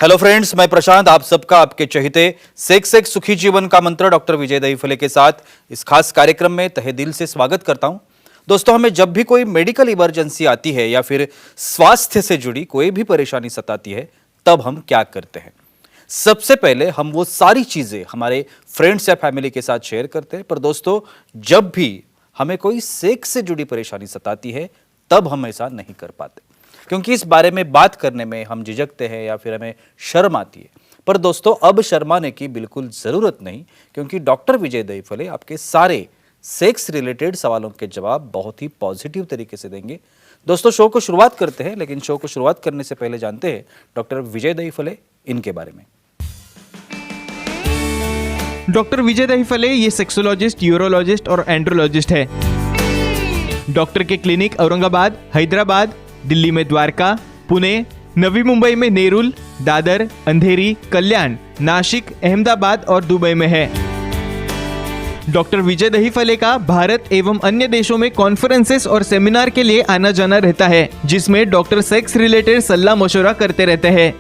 Hello friends, मैं प्रशांत आप सबका आपके चहेते सेक्स एक सुखी जीवन का मंत्र डॉक्टर विजय दहीफले के साथ इस खास कार्यक्रम में तहे दिल से स्वागत करता हूं। दोस्तों, हमें जब भी कोई मेडिकल इमरजेंसी आती है या फिर स्वास्थ्य से जुड़ी कोई भी परेशानी सताती है, तब हम क्या करते हैं? सबसे पहले हम वो सारी चीजें हमारे फ्रेंड्स या फैमिली के साथ शेयर करते हैं। पर दोस्तों, जब भी हमें कोई सेक्स से जुड़ी परेशानी सताती है, तब हम ऐसा नहीं कर पाते, क्योंकि इस बारे में बात करने में हम झिझकते हैं या फिर हमें शर्म आती है। पर दोस्तों, अब शर्माने की बिल्कुल जरूरत नहीं, क्योंकि डॉक्टर विजय दहीफले आपके सारे सेक्स रिलेटेड सवालों के जवाब बहुत ही पॉजिटिव तरीके से देंगे। दोस्तों, शो को शुरुआत करते हैं, लेकिन शो को शुरुआत करने से पहले जानते हैं डॉक्टर विजय दहीफले इनके बारे में। डॉक्टर विजय दहीफले ये सेक्सोलॉजिस्ट, यूरोलॉजिस्ट और एंड्रोलॉजिस्ट है। डॉक्टर के क्लिनिक औरंगाबाद, हैदराबाद, दिल्ली में द्वारका, पुणे, नवी मुंबई में नेरुल, दादर, अंधेरी, कल्याण, नासिक, अहमदाबाद और दुबई में है। डॉक्टर विजय दहीफले का भारत एवं अन्य देशों में कॉन्फ्रेंसेस और सेमिनार के लिए आना जाना रहता है, जिसमें डॉक्टर सेक्स रिलेटेड सलाह मशवरा करते रहते हैं।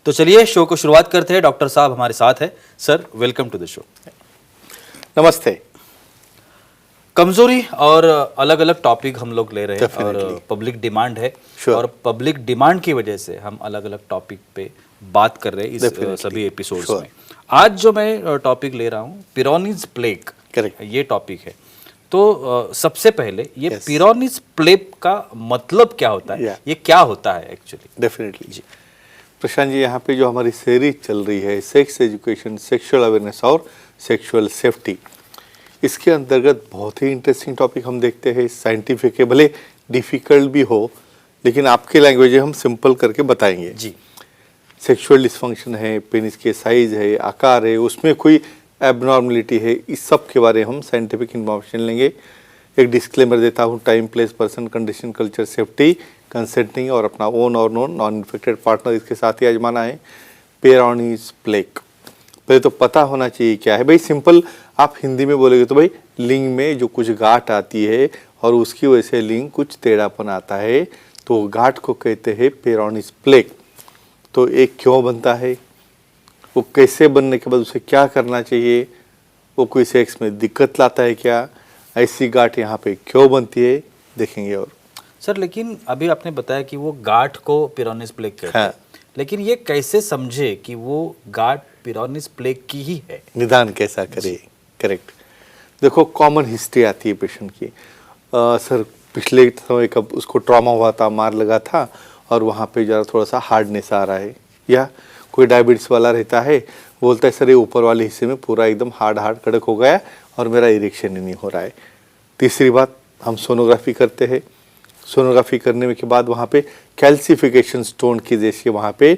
तो चलिए शो को शुरुआत करते हैं। डॉक्टर साहब हमारे साथ है। Sir, welcome to the show. नमस्ते। कमजोरी और अलग अलग टॉपिक हम लोग ले रहे हैं और पब्लिक डिमांड है और पब्लिक डिमांड की वजह से हम अलग अलग टॉपिक पे बात कर रहे हैं इस सभी एपिसोड्स में। आज जो मैं टॉपिक ले रहा हूँ, पिरोनिस प्लेग, ये टॉपिक है। तो सबसे पहले ये पिरोनिस प्लेग का मतलब क्या होता है, ये क्या होता है एक्चुअली? डेफिनेटली जी प्रशांत जी, यहाँ पे जो हमारी सीरीज चल रही है सेक्स एजुकेशन, सेक्सुअल अवेयरनेस और सेक्सुअल सेफ्टी, इसके अंतर्गत बहुत ही इंटरेस्टिंग टॉपिक हम देखते हैं। साइंटिफिक है, भले डिफिकल्ट भी हो, लेकिन आपके लैंग्वेज हम सिंपल करके बताएंगे जी। सेक्सुअल डिसफंक्शन है, पेनिस के साइज है, आकार है, उसमें कोई एबनॉर्मलिटी है, इस सब के बारे में हम साइंटिफिक इंफॉर्मेशन लेंगे। एक डिस्क्लेमर देता हूँ, time, place, person, condition, culture, safety, consenting और अपना ओन और नॉन इन्फेक्टेड पार्टनर इसके साथ ही आजमाना है। पिरोनिस प्लेग पहले तो पता होना चाहिए क्या है भाई। सिंपल आप हिंदी में बोलेंगे तो भाई लिंग में जो कुछ गांठ आती है और उसकी वजह से लिंग कुछ टेढ़ापन आता है, तो गांठ को कहते हैं पिरोनिस प्लेग। तो एक क्यों बनता है, वो कैसे बनने के बाद उसे क्या करना चाहिए, वो कोई सेक्स में दिक्कत लाता है क्या, ऐसी गांठ यहाँ पे क्यों बनती है, देखेंगे। और सर, लेकिन अभी आपने बताया कि वो गांठ को पिरोनिस प्लेग कहते हैं, लेकिन ये कैसे समझे कि वो गांठ पिरोनिस प्लेग की ही है? निदान कैसा करे? करेक्ट। देखो, कॉमन हिस्ट्री आती है पेशेंट की। सर, पिछले समय कब उसको ट्रॉमा हुआ था, मार लगा था और वहाँ पे जरा थोड़ा सा हार्डनेस आ रहा है, या कोई डायबिटीज वाला रहता है, बोलता है सर ये ऊपर वाले हिस्से में पूरा एकदम हार्ड कड़क हो गया और मेरा इरेक्शन ही नहीं हो रहा है। तीसरी बात, हम सोनोग्राफी करते हैं। सोनोग्राफी करने के बाद वहाँ पे कैल्सिफिकेशन स्टोन की जैसे वहाँ पे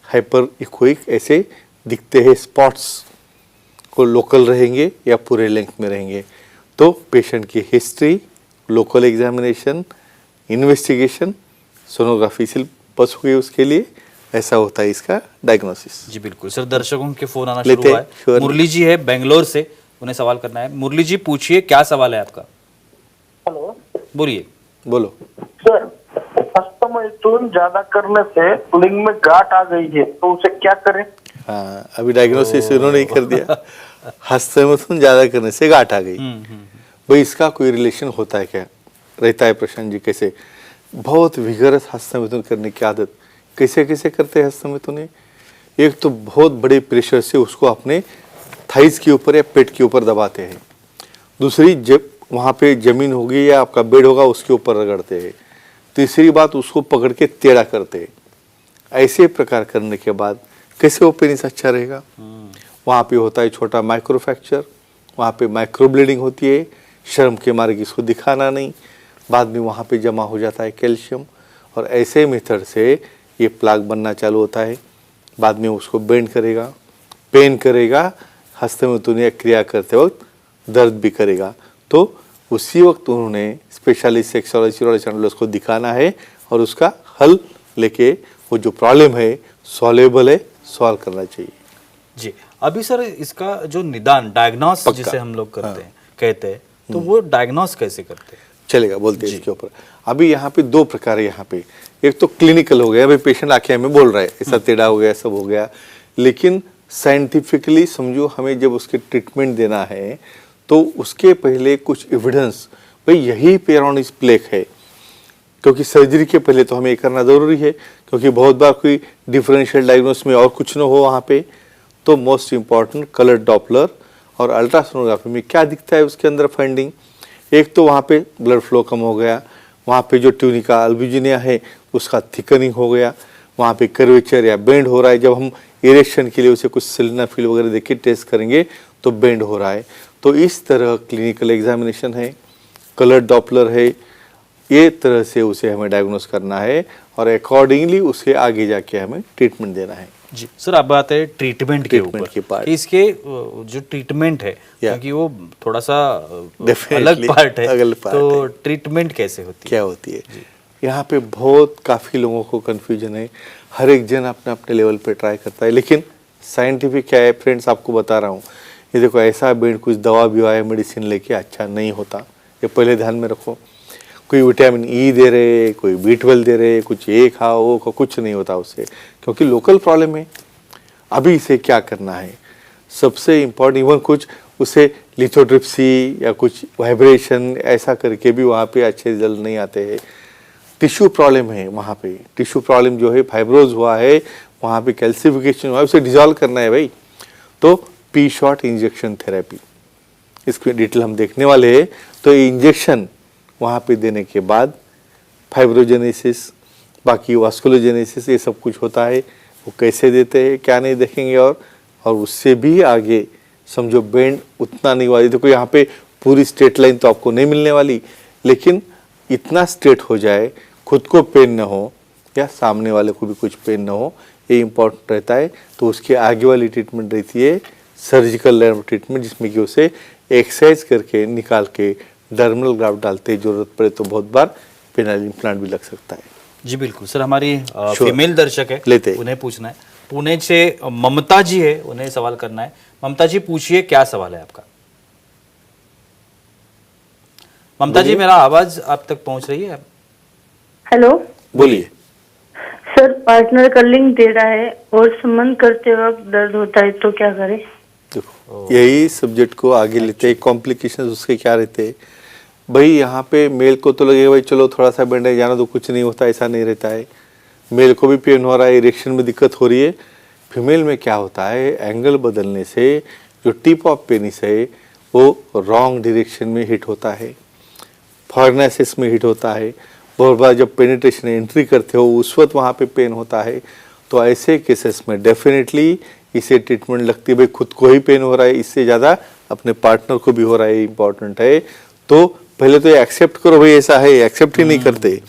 हाइपर इक्विक ऐसे दिखते हैं स्पॉट्स, को लोकल रहेंगे या पूरे लेंथ में रहेंगे। तो पेशेंट की history, local examination, investigation, sonography से बस हुई उसके लिए, ऐसा होता है इसका डायग्नोसिस। जी बिल्कुल। सर, दर्शकों के फोन आना शुरू हुआ है। मुरली जी है बेंगलोर से, उन्हें सवाल करना है। मुरली जी, पूछिए, क्या सवाल है आपका? हेलो, बोलिए। बोलो सर। हस्तमैथुन ज्यादा करने से लिंग में गांठ आ गई है, तो उसे क्या करें? हाँ, अभी डायग्नोसिस उन्होंने ही कर दिया। हस्तमैथुन ज्यादा करने से गांठ आ गई। भाई, इसका कोई रिलेशन होता है क्या, रहता है? प्रशांत जी, कैसे बहुत विगरस हस्तमैथुन करने की आदत कैसे कैसे करते हैं हस्तमैथुन? एक तो बहुत बड़े प्रेशर से उसको अपने थाइस के ऊपर या पेट के ऊपर दबाते हैं। दूसरी, जब वहाँ पे जमीन होगी या आपका बेड होगा उसके ऊपर रगड़ते हैं। तीसरी बात, उसको पकड़ के टेढ़ा करते हैं। ऐसे प्रकार करने के बाद कैसे वो पेनिस अच्छा रहेगा? वहाँ पे होता है छोटा माइक्रो फ्रैक्चर, वहाँ पे माइक्रो ब्लीडिंग होती है, शर्म के मारे इसको दिखाना नहीं, बाद में वहाँ पे जमा हो जाता है कैल्शियम, और ऐसे मेथड से ये प्लाग बनना चालू होता है। बाद में उसको बेंड करेगा, पेन करेगा, हस्तमैथुन क्रिया करते वक्त दर्द भी करेगा। तो उसी वक्त उन्होंने स्पेशलिस्ट सेक्सोलॉजिस्ट को दिखाना है और उसका हल लेके वो जो प्रॉब्लम है सॉल्वेबल है, सॉल्व करना चाहिए जी। अभी सर, इसका जो निदान, डायग्नोस जिसे हम लोग करते हैं, कहते हैं, तो वो डायग्नोस कैसे करते हैं? चलेगा बोलते हैं इसके ऊपर। अभी यहाँ पे दो प्रकार है यहाँ पे, एक तो क्लिनिकल हो गया, भाई पेशेंट आके हमें बोल रहा है ऐसा टेढ़ा हो गया, सब हो गया, लेकिन साइंटिफिकली समझो हमें जब उसके ट्रीटमेंट देना है तो उसके पहले कुछ एविडेंस, भाई यही पेरोनिस प्लेक है, क्योंकि सर्जरी के पहले तो हमें ये करना ज़रूरी है, क्योंकि बहुत बार कोई डिफरेंशियल डायग्नोस में और कुछ ना हो वहाँ पे, तो मोस्ट इम्पॉर्टेंट कलर डॉपलर और अल्ट्रासोनोग्राफी में क्या दिखता है उसके अंदर फाइंडिंग। एक तो वहाँ पे ब्लड फ्लो कम हो गया, वहाँ पे जो ट्यूनिका अल्ब्यूजिनिया है उसका थिकनिंग हो गया, वहाँ पे कर्वेचर या बेंड हो रहा है, जब हम इरेक्शन के लिए उसे कुछ सिलिनाफिल वगैरह देख के टेस्ट करेंगे तो बेंड हो रहा है। तो इस तरह क्लिनिकल एग्जामिनेशन है, कलर डॉपलर है, ये तरह से उसे हमें डायग्नोस करना है और अकॉर्डिंगली उसे आगे जाके हमें ट्रीटमेंट देना है। जी सर, अब बात है ट्रीटमेंट के ऊपर के part। कि इसके जो ट्रीटमेंट है, क्योंकि वो थोड़ा सा Definitely अलग पार्ट है, अलग part तो ट्रीटमेंट कैसे होती है? क्या होती है यहाँ पे बहुत काफ़ी लोगों को कन्फ्यूजन है, हर एक जन अपने अपने लेवल पे ट्राई करता है, लेकिन साइंटिफिक क्या है फ्रेंड्स, आपको बता रहा हूँ, ये देखो ऐसा बेंड कुछ दवा भी आया मेडिसिन लेके अच्छा नहीं होता, ये पहले ध्यान में रखो। कोई विटामिन ई दे रहे, कोई B12 दे रहे, कुछ ये खाओ वो खाओ, कुछ नहीं होता उससे, क्योंकि लोकल प्रॉब्लम है। अभी इसे क्या करना है, सबसे इम्पोर्टेंट, इवन कुछ उसे लिथोट्रिप्सी या कुछ वाइब्रेशन ऐसा करके भी वहाँ पे अच्छे रिजल्ट नहीं आते हैं। टिश्यू प्रॉब्लम है वहाँ पे, टिश्यू प्रॉब्लम जो है, फाइब्रोज हुआ है वहाँ पे, कैल्सिफिकेशन हुआ है, उसे डिजॉल्व करना है भाई, तो पी शॉट इंजेक्शन थेरेपी, इसकी डिटेल हम देखने वाले हैं। तो ये इंजेक्शन वहाँ पे देने के बाद फाइब्रोजेनेसिस, बाकी वास्कुलोजेनेसिस, ये सब कुछ होता है, वो कैसे देते हैं क्या नहीं देखेंगे, और उससे भी आगे समझो बेंड उतना नहीं हुआ। देखो यहाँ पे पूरी स्ट्रेट लाइन तो आपको नहीं मिलने वाली, लेकिन इतना स्ट्रेट हो जाए, खुद को पेन न हो या सामने वाले को भी कुछ पेन न हो, ये इम्पोर्टेंट रहता है। तो उसके आगे वाली ट्रीटमेंट रहती है सर्जिकल लेवल ट्रीटमेंट, जिसमें कि उसे एक्सरसाइज करके निकाल के डर्मल ग्राफ्ट डालते, जरूरत पड़े तो बहुत बार पेनल इम्प्लांट भी लग सकता है। जी बिल्कुल सर, हमारी फीमेल दर्शक है, लेते उन्हें पूछना है, पुणे से ममता जी है, उन्हें सवाल करना है। ममता जी पूछिए, क्या सवाल है आपका? ममता जी, मेरा आवाज आप तक पहुंच रही है? हेलो, बोलिए। सर पार्टनर कलिंग दे रहा है और संबंध करते वक्त दर्द होता है, तो क्या करें? देखो यही सब्जेक्ट को आगे लेते हैं, कॉम्प्लिकेशंस उसके क्या रहते हैं भाई। यहाँ पे मेल को तो लगेगा भाई चलो थोड़ा सा बैंडेज जाना तो कुछ नहीं होता, ऐसा नहीं रहता है। मेल को भी पेन हो रहा है, इरेक्शन में दिक्कत हो रही है। फीमेल में क्या होता है, एंगल बदलने से जो टिप ऑफ पेनिस है वो रॉन्ग डायरेक्शन में हिट होता है, फॉर्नेसिस में हिट होता है। बहुत बार जब पेनिट्रेशन एंट्री करते हो उस वक्त वहाँ पे पेन होता है। तो ऐसे केसेस में डेफिनेटली इसे ट्रीटमेंट लगती है। भाई खुद को ही पेन हो रहा है, इससे ज़्यादा अपने पार्टनर को भी हो रहा है, इम्पॉर्टेंट है। तो पहले तो ये एक्सेप्ट करो भाई ऐसा है, एक्सेप्ट ही नहीं करते,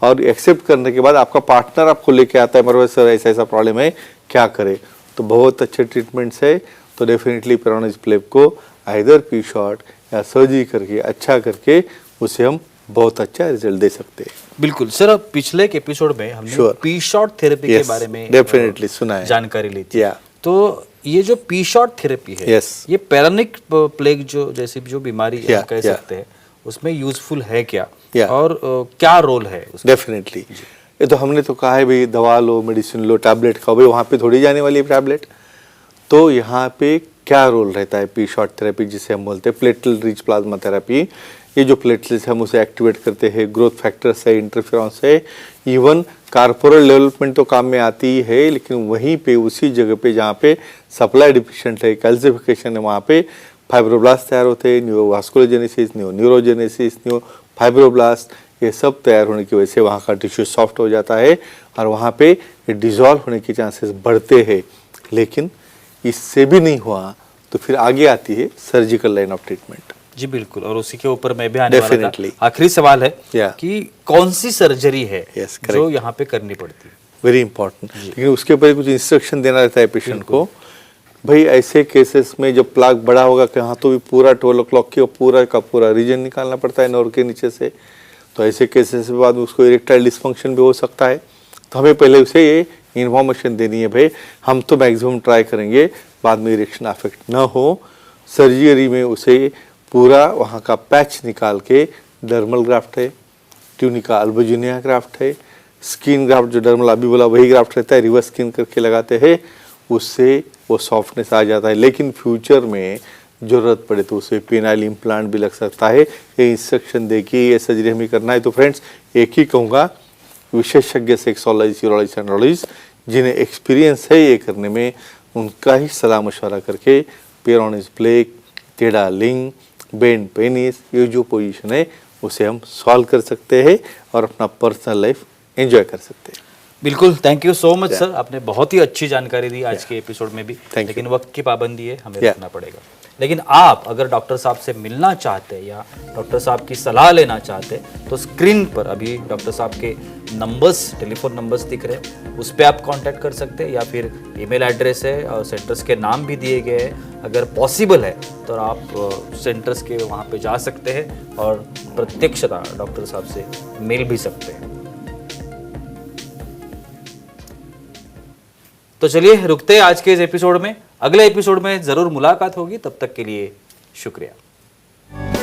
और एक्सेप्ट करने के बाद आपका पार्टनर आपको लेके आता है, मेरे सर ऐसा ऐसा प्रॉब्लम है, क्या करे, तो बहुत अच्छे ट्रीटमेंट्स है। तो डेफिनेटली पेरोनिस प्लेक को आइदर पी शॉट या सर्जरी करके अच्छा करके उसे हम बहुत अच्छा रिजल्ट दे सकते हैं। बिल्कुल सर, अब पिछले एक एपिसोड में हमने पी शॉट थेरेपी के बारे में डेफिनेटली सुना है, जानकारी ली थी। या तो ये जो पी शॉट थेरेपी है, Yes. ये पेरानिक प्लेग जो जैसी जो बीमारी हम कह सकते हैं, उसमें यूजफुल है क्या, और क्या रोल है उसका? डेफिनेटली ये तो हमने तो कहा है भाई दवा लो, मेडिसिन लो, टैबलेट खाओ, भाई वहाँ पे थोड़ी जाने वाली है टैबलेट। तो यहाँ पे क्या रोल रहता है पी शॉट थेरेपी, जिसे हम बोलते हैं प्लेटलेट रिच प्लाज्मा थेरेपी। ये जो प्लेटलेट्स हम उसे एक्टिवेट करते हैं, ग्रोथ फैक्टर से, इंटरफेरॉन से, इवन कार्पोरल डेवलपमेंट तो काम में आती ही है, लेकिन वहीं पे उसी जगह पे जहाँ पे सप्लाई डिफिशिएंट है, कैल्सिफिकेशन है, वहाँ पे फाइब्रोब्लास्ट तैयार होते हैं, न्यूरोवास्कुलोजेनेसिस, न्यूरोजेनेसिस, फाइब्रोब्लास्ट, ये सब तैयार होने की वजह से वहाँ का टिश्यू सॉफ्ट हो जाता है और वहाँ पे डिजॉल्व होने के चांसेस बढ़ते हैं। लेकिन इससे भी नहीं हुआ तो फिर आगे आती है सर्जिकल लाइन ऑफ ट्रीटमेंट। जी बिल्कुल, और उसी के ऊपर मैं भी आने वाला था। Definitely. आखिरी सवाल है Yeah. कि कौन सी सर्जरी है Yes, जो यहाँ पे करनी पड़ती है? वेरी इंपॉर्टेंट, लेकिन उसके ऊपर कुछ इंस्ट्रक्शन देना रहता है पेशेंट को। भाई ऐसे केसेस में जब प्लाक बड़ा होगा कहाँ तो भी पूरा 12 o'clock की पूरा का पूरा रीजन निकालना पड़ता है नर्व के नीचे से। तो ऐसे केसेस के बाद उसको इरेक्टाइल डिस्फंक्शन भी हो सकता है। तो हमें पहले उसे ये इन्फॉर्मेशन देनी है, भाई हम तो मैक्सिमम ट्राई करेंगे बाद में इरेक्शन अफेक्ट ना हो। सर्जरी में उसे पूरा वहाँ का पैच निकाल के डर्मल ग्राफ्ट है, ट्यूनिका अल्बुजिनिया ग्राफ्ट है, स्किन ग्राफ्ट जो डर्मल अभी बोला वही ग्राफ्ट रहता है, रिवर्स स्किन करके लगाते हैं, उससे वो सॉफ्टनेस आ जाता है। लेकिन फ्यूचर में ज़रूरत पड़े तो उसे पेनाइल इम्प्लांट भी लग सकता है। ये इंस्ट्रक्शन देखिए, ये सर्जरी हमें करना है। तो फ्रेंड्स एक ही कहूँगा, विशेषज्ञ सेक्सोलॉजिस्ट, यूरोलॉजिस्ट, एंड्रोलॉजिस्ट जिन्हें एक्सपीरियंस है ये करने में, उनका ही सलाह मशवरा करके पेरोनिस प्लेक, टेढ़ा लिंग, बेंड पेनिस, ये जो पोजीशन है उसे हम सॉल्व कर सकते हैं और अपना पर्सनल लाइफ एंजॉय कर सकते हैं। बिल्कुल, thank you so much sir, आपने बहुत ही अच्छी जानकारी दी आज के एपिसोड में भी। you. लेकिन वक्त की पाबंदी है, हमें रुकना पड़ेगा। लेकिन आप अगर डॉक्टर साहब से मिलना चाहते हैं या डॉक्टर साहब की सलाह लेना चाहते हैं तो स्क्रीन पर अभी डॉक्टर साहब के नंबर्स, टेलीफोन नंबर्स दिख रहे हैं, उस पर आप कांटेक्ट कर सकते हैं, या फिर ईमेल एड्रेस है और सेंटर्स के नाम भी दिए गए हैं। अगर पॉसिबल है तो आप सेंटर्स के वहाँ पे जा सकते हैं और प्रत्यक्षतः डॉक्टर साहब से मिल भी सकते हैं। तो चलिए रुकते हैं आज के इस एपिसोड में, अगले एपिसोड में जरूर मुलाकात होगी, तब तक के लिए शुक्रिया।